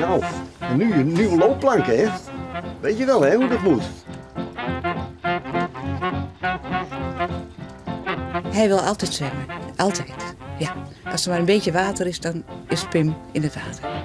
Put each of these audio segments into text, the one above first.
Nou, en nu een nieuwe loopplank, hè? Weet je wel, hè, hoe dat moet? Hij wil altijd zwemmen. Altijd. Ja. Als er maar een beetje water is, dan is Pim in het water.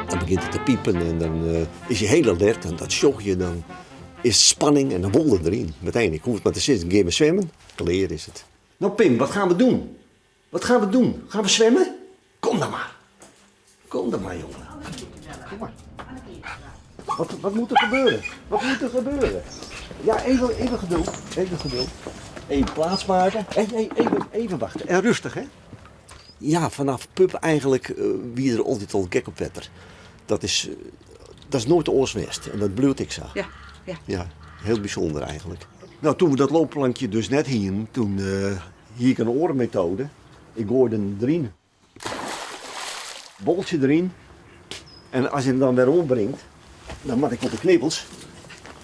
Dan begint het te piepen en dan is je heel alert en dat shock je, dan is spanning en dan wol er erin. Meteen, ik hoef het maar te zitten, een keer met zwemmen, kleer is het. Nou Pim, wat gaan we doen? Wat gaan we doen? Gaan we zwemmen? Kom dan maar. Kom dan maar, jongen. Kom maar. Wat moet er gebeuren? Wat moet er gebeuren? Ja, even geduld. Even geduld. Even plaatsmaken. Even wachten. En rustig, hè? Ja, vanaf pup eigenlijk wie er altijd al gek op wetter. Dat is nooit oorswest. En dat bleurt ik zo. Ja, ja. Ja, heel bijzonder eigenlijk. Nou, toen we dat loopplankje dus net hingen, toen hier ik een orenmethode. Ik gooide hem erin. Boltje erin. En als je hem dan weer ombrengt, dan mat ik op de knibbels.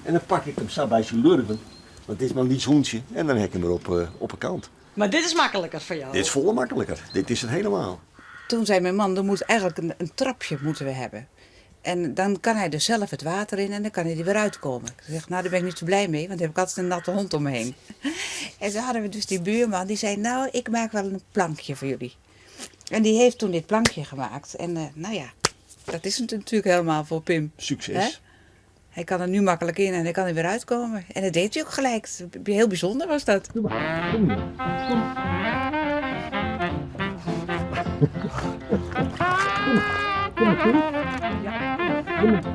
En dan pak ik hem zo bij zijn lurven. Want dit is maar een lies hoentje. En dan hek ik hem weer op een kant. Maar dit is makkelijker voor jou? Dit is volle makkelijker. Dit is het helemaal. Toen zei mijn man, er moet eigenlijk een trapje moeten we hebben. En dan kan hij dus zelf het water in en dan kan hij er weer uitkomen. Ik zeg, nou daar ben ik niet zo blij mee, want dan heb ik altijd een natte hond om me heen. En zo hadden we dus die buurman, die zei, nou ik maak wel een plankje voor jullie. En die heeft toen dit plankje gemaakt. En nou ja, dat is het natuurlijk helemaal voor Pim. Succes. Hè? Hij kan er nu makkelijk in en hij kan er weer uitkomen. En dat deed hij ook gelijk. Heel bijzonder was dat. Doe maar. Kom hier. Kom. Kom maar, Pim.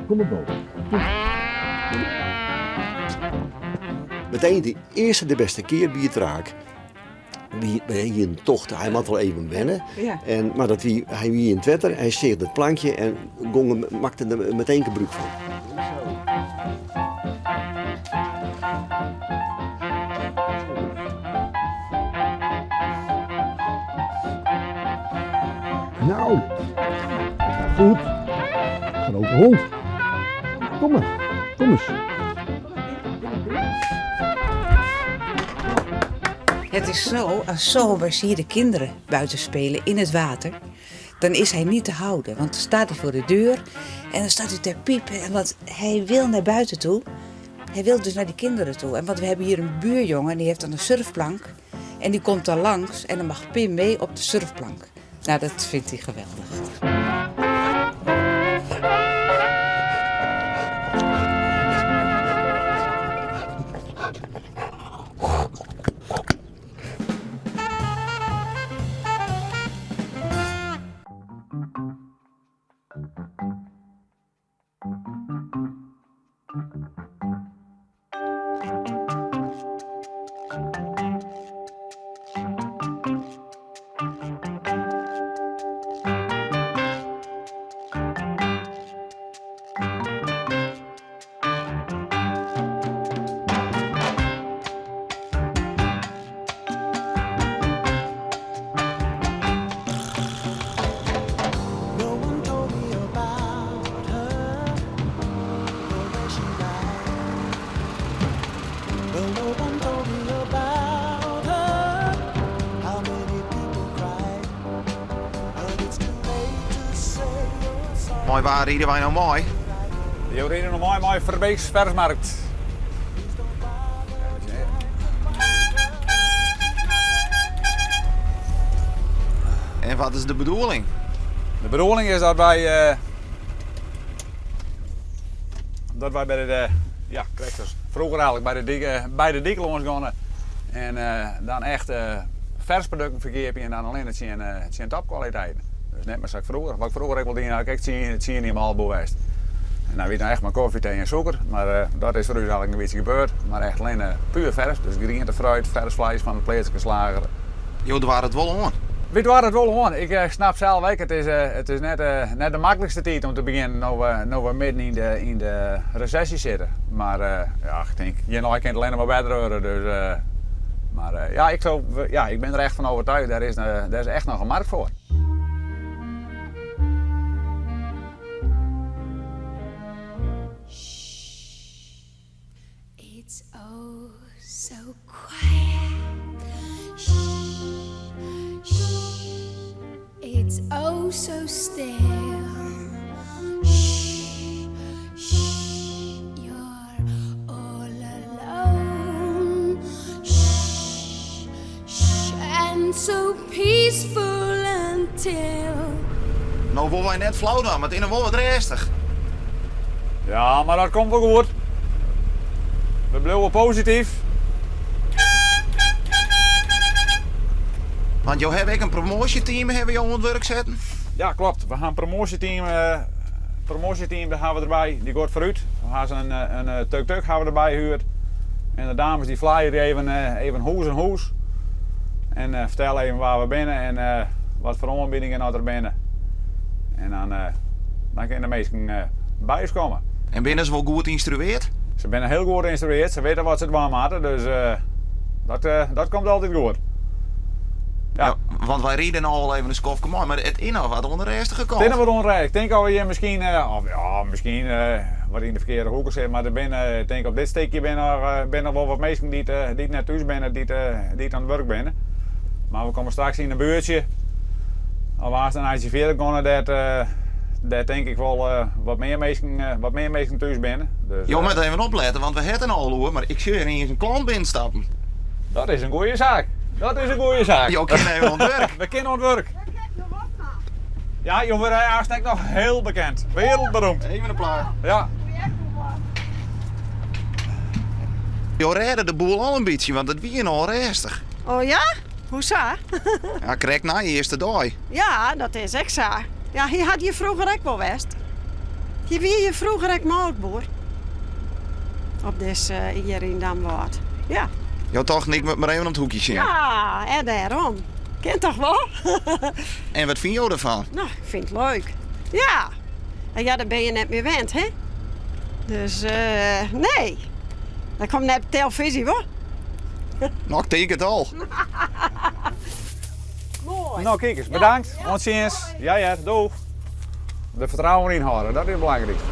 Kom maar boven. Meteen de eerste de beste keer wie het raak. Bij hier een tocht, hij moet wel even wennen. Ja. Maar dat hij wie in het wetter, hij steeg het plankje en maakte er meteen gebruik van. Nou, goed. Grote hond. Kom maar, kom eens. Het is zo, als zomers hier de kinderen buiten spelen in het water, dan is hij niet te houden. Want dan staat hij voor de deur en dan staat hij te piepen. Want hij wil naar buiten toe. Hij wil dus naar die kinderen toe. En want we hebben hier een buurjongen en die heeft dan een surfplank. En die komt dan langs en dan mag Pim mee op de surfplank. Nou, dat vindt hij geweldig. Mooi, waar rieden wij nou mooi? Die reden nog mooi Verbeeks Versmarkt. En wat is de bedoeling? De bedoeling is dat wij bij de krijg dus vroeger eigenlijk bij de dikkelons gaan en dan echt vers producten verkeerd en dan alleen het zien topkwaliteit. Dus net maar zoals vroeger. Wat ik vroeger ook wel deed, kijk, het zie je niet helemaal bewijst. En dan weet je echt maar koffie, thee en suiker. Maar dat is voor u eigenlijk een beetje gebeurd. Maar echt alleen puur vers. Dus groente, fruit, vers vlees van de plaatselijke slager. Jo, daar waren het wel aan. Weet je waar het wel hoor? Ik snap zelf ook, het is net de makkelijkste tijd om te beginnen, nu we midden in de recessie zitten. Maar ja, ik denk, je kent het alleen maar beter worden. Dus, ik ben er echt van overtuigd, daar is echt nog een markt voor. oh so still. Shh, shh, you're all alone. Shh, shh, and so peaceful until. Nou worden wij net flauw dan, maar het is nog wel wat restig. Ja, maar dat komt wel goed. We blijven positief. Want jou heb ik een promotieteam hebben jou aan het werk zetten. Ja, klopt. We gaan een promotieteam daar gaan we erbij. Die gaat vooruit. We gaan een tuk-tuk gaan we erbij huren. En de dames die flyen even hoes en hoes. En vertellen even waar we binnen en wat voor aanbiedingen er binnen. En dan kunnen de meesten bij ons komen. En binnen ze wel goed geïnstrueerd? Ze zijn heel goed geïnstrueerd. Ze weten wat ze doen moeten. Dus dat komt altijd goed. Ja. Ja, want wij rieden al even een skofje mooi, maar het inhoud wat onder de rest gekomen. Het is wat onrecht. Ik denk dat we hier misschien, wat in de verkeerde hoeken zit, maar ik denk op dit stukje ben er wel wat mensen die net thuis zijn, die aan het werk zijn. Maar we komen straks in een buurtje, als we dan verder gaan, dat denk ik wel wat meer mensen thuis zijn. Dus, Je moet even opletten, want we hebben al hoor, maar ik zie er niet eens een klant binnenstappen. dat is een goede zaak. Dat is een goede zaak. Je kan even aan het werk. We kunnen aan het werk. Ja, je wordt eigenlijk nog heel bekend. Wereldberoemd. Even een plaat. Ja. Je redde de boel al een beetje, want het wie al restig. Oh ja? Hoezo? Ja, krijg na je eerste dag. Ja, dat is echt zo. Ja, hier had je vroeger ook wel west. Hier wie je vroeger ook moutboer. Op deze hier in Damwoord. Ja. Je toch niet met maar even op het hoekje zien. Ja, en daarom. Kent toch wel? En wat vind je ervan? Nou, ik vind het leuk. Ja. En ja, daar ben je net meer wend, hè? Dus, nee. Dat komt net op televisie, hoor. Nou, ik denk het al. Mooi. Nou, kijk eens, bedankt. Ons ziens. Ja, doeg. De vertrouwen inhouden, dat is het belangrijkste.